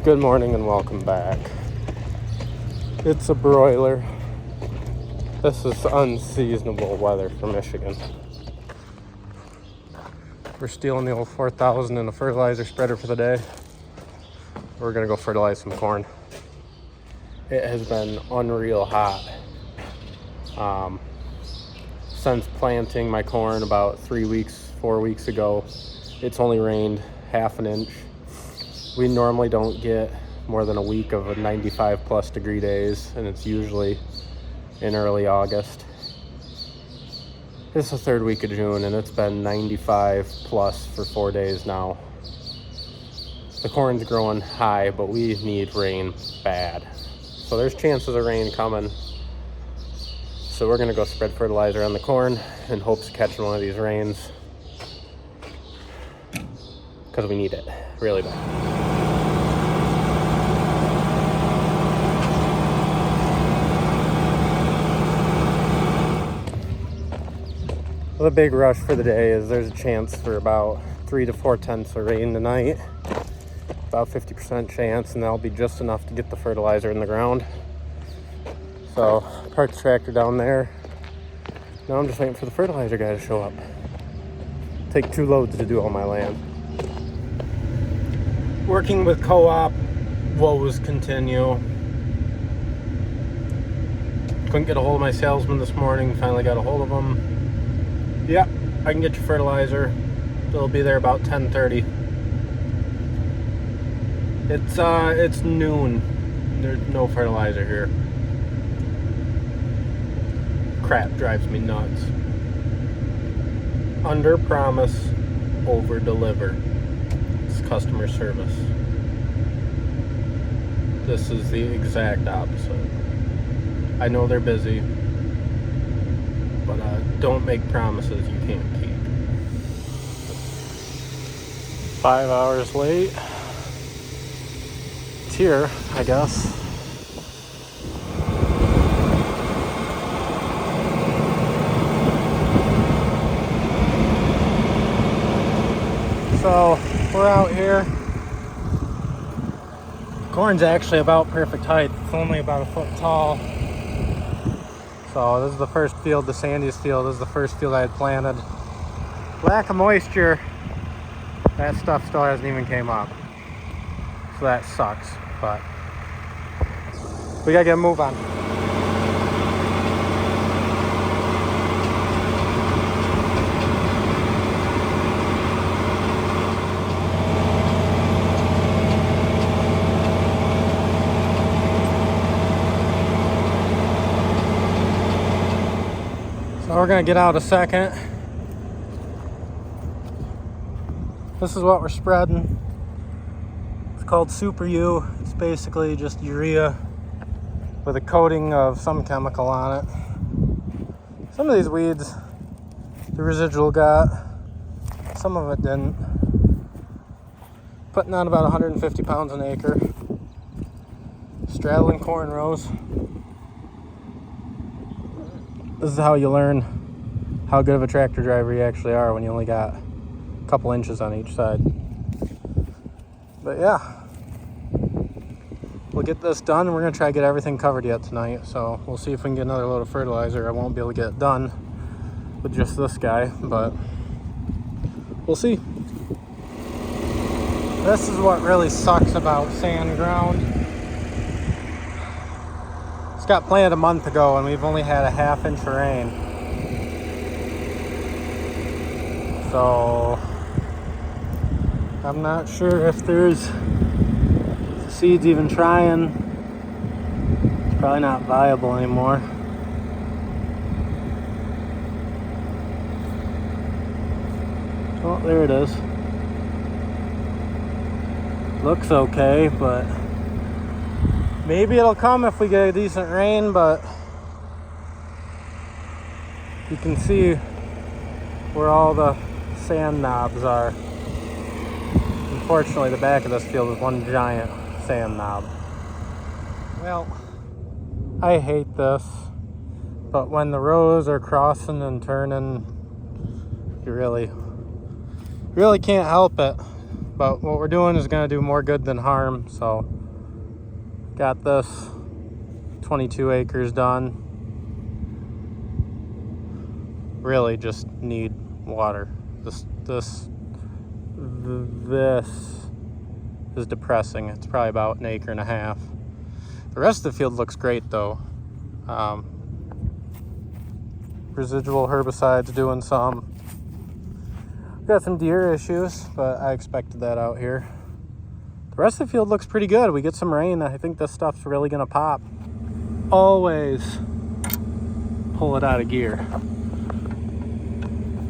Good morning and welcome back. It's a broiler. This is unseasonable weather for Michigan. We're stealing the old 4,000 in a fertilizer spreader for the day. We're gonna go fertilize some corn. It has been unreal hot. Since planting my corn about 4 weeks ago, it's only rained half an inch. We normally don't get more than a week of 95 plus degree days, and it's usually in early August. It's the third week of June, and it's been 95 plus for 4 days now. The corn's growing high, but we need rain bad. So there's chances of rain coming. So we're gonna go spread fertilizer on the corn in hopes of catching one of these rains, because we need it really bad. The big rush for the day is there's a chance for about 3 to 4 tenths of rain tonight. About 50% chance, and that'll be just enough to get the fertilizer in the ground. So, parked the tractor down there. Now I'm just waiting for the fertilizer guy to show up. Take 2 loads to do all my land. Working with co-op, woes continue. Couldn't get a hold of my salesman this morning, finally got a hold of him. Yeah, I can get you fertilizer. It'll be there about 10:30. It's noon. There's no fertilizer here. Crap drives me nuts. Under promise, over deliver. It's customer service. This is the exact opposite. I know they're busy, but don't make promises you can't keep. 5 hours late. It's here, I guess. So we're out here. Corn's actually about perfect height. It's only about a foot tall. So this is the first field, the sandiest field. This is the first field I had planted. Lack of moisture. That stuff still hasn't even came up. So that sucks, but we gotta get a move on. So we're gonna get out a second. This is what we're spreading. It's called Super U. It's basically just urea with a coating of some chemical on it. Some of these weeds, the residual got, some of it didn't. Putting on about 150 pounds an acre. Straddling corn rows. This is how you learn how good of a tractor driver you actually are, when you only got a couple inches on each side. But yeah, we'll get this done, and we're gonna try to get everything covered yet tonight. So we'll see if we can get another load of fertilizer. I won't be able to get it done with just this guy, but we'll see. This is what really sucks about sand ground. It's got planted a month ago, and we've only had a half inch of rain. So I'm not sure if there's seeds even trying. It's probably not viable anymore. Oh, there it is. Looks okay, but maybe it'll come if we get a decent rain, but you can see where all the sand knobs are. Unfortunately, the back of this field is one giant sand knob. Well, I hate this, but when the rows are crossing and turning, you really can't help it. But what we're doing is going to do more good than harm. So got this 22 acres done. Really just need water. This is depressing. It's probably about an acre and a half. The rest of the field looks great though. Residual herbicides doing some. Got some deer issues, but I expected that out here. The rest of the field looks pretty good. We get some rain. I think this stuff's really gonna pop. Always pull it out of gear.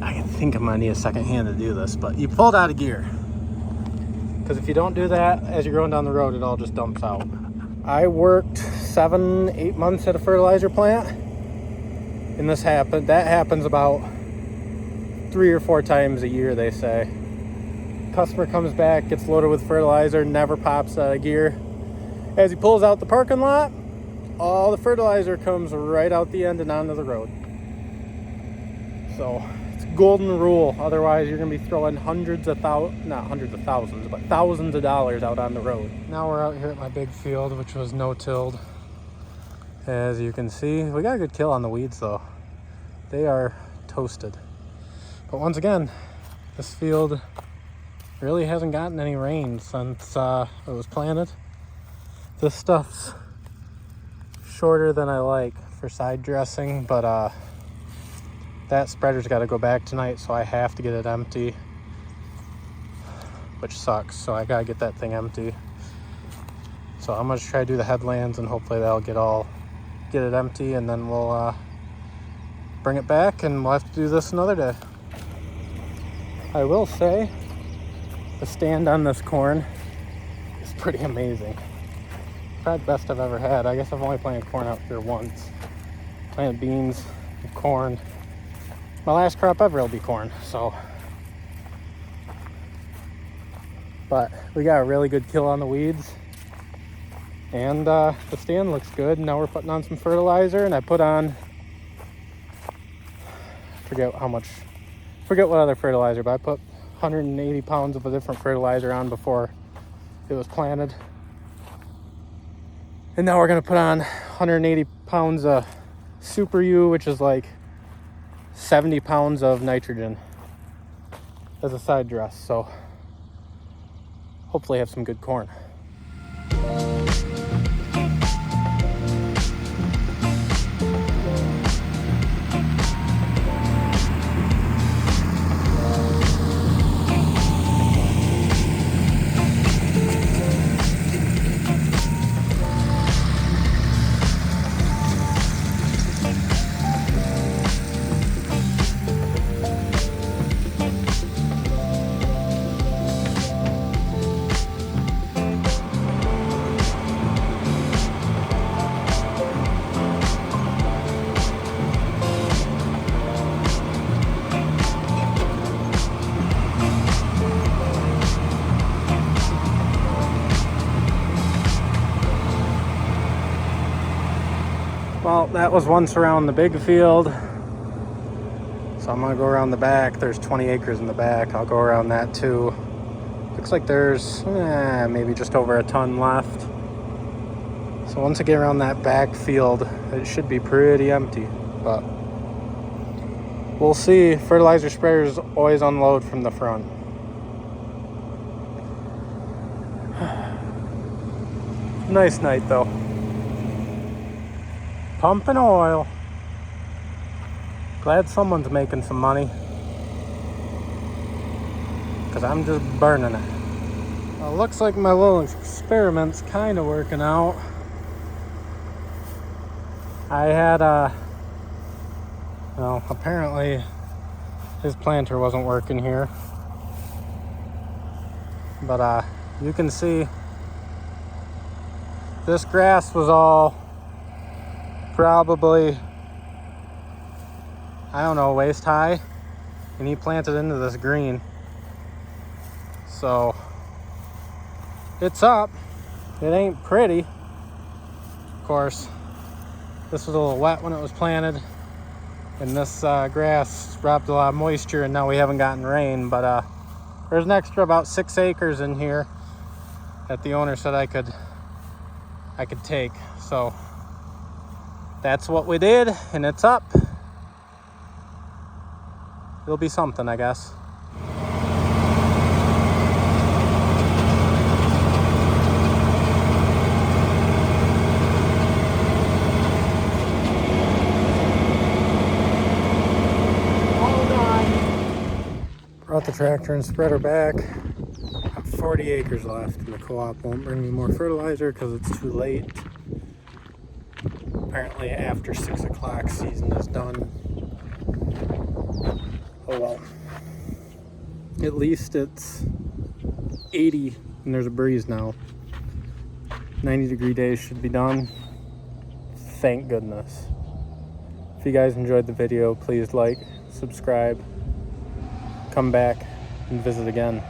I think I'm gonna need a second hand to do this, but you pull it out of gear. Because if you don't do that, as you're going down the road, it all just dumps out. I worked 7-8 months at a fertilizer plant, and that happens about 3 or 4 times a year, they say. Customer comes back, gets loaded with fertilizer, never pops out of gear. As he pulls out the parking lot, all the fertilizer comes right out the end and onto the road. So it's a golden rule. Otherwise, you're gonna be throwing not hundreds of thousands, but thousands of dollars out on the road. Now we're out here at my big field, which was no-tilled. As you can see, we got a good kill on the weeds though. They are toasted. But once again, this field really hasn't gotten any rain since it was planted. This stuff's shorter than I like for side dressing, but that spreader's got to go back tonight, so I have to get it empty, which sucks. So I got to get that thing empty. So I'm gonna try to do the headlands, and hopefully that'll get it empty, and then we'll bring it back, and we'll have to do this another day. I will say the stand on this corn is pretty amazing. Probably the best I've ever had. I guess I've only planted corn out here once. Planted beans and corn. My last crop ever will be corn, so. But we got a really good kill on the weeds. And the stand looks good. Now we're putting on some fertilizer, and I put on, forget what other fertilizer, but I put 180 pounds of a different fertilizer on before it was planted. And now we're gonna put on 180 pounds of Super U, which is like 70 pounds of nitrogen as a side dress. So hopefully have some good corn. Well, that was once around the big field. So I'm gonna go around the back. There's 20 acres in the back. I'll go around that too. Looks like there's maybe just over a ton left. So once I get around that back field, it should be pretty empty, but we'll see. Fertilizer sprayers always unload from the front. Nice night though. Pumping oil. Glad someone's making some money, because I'm just burning it. Well, looks like my little experiment's kind of working out. I had well, apparently his planter wasn't working here, but you can see this grass was all probably, I don't know, waist high, and he planted into this green. So it's up. It ain't pretty. Of course, this was a little wet when it was planted, and this grass dropped a lot of moisture, and now we haven't gotten rain, but There's an extra about 6 acres in here that the owner said I could take. So that's what we did, and it's up. It'll be something, I guess. Brought the tractor and spreader back. Got 40 acres left, and the co-op won't bring me more fertilizer because it's too late. Apparently after 6 o'clock season is done. Oh well. At least it's 80 and there's a breeze now. 90-degree days should be done. Thank goodness. If you guys enjoyed the video, please like, subscribe, come back and visit again.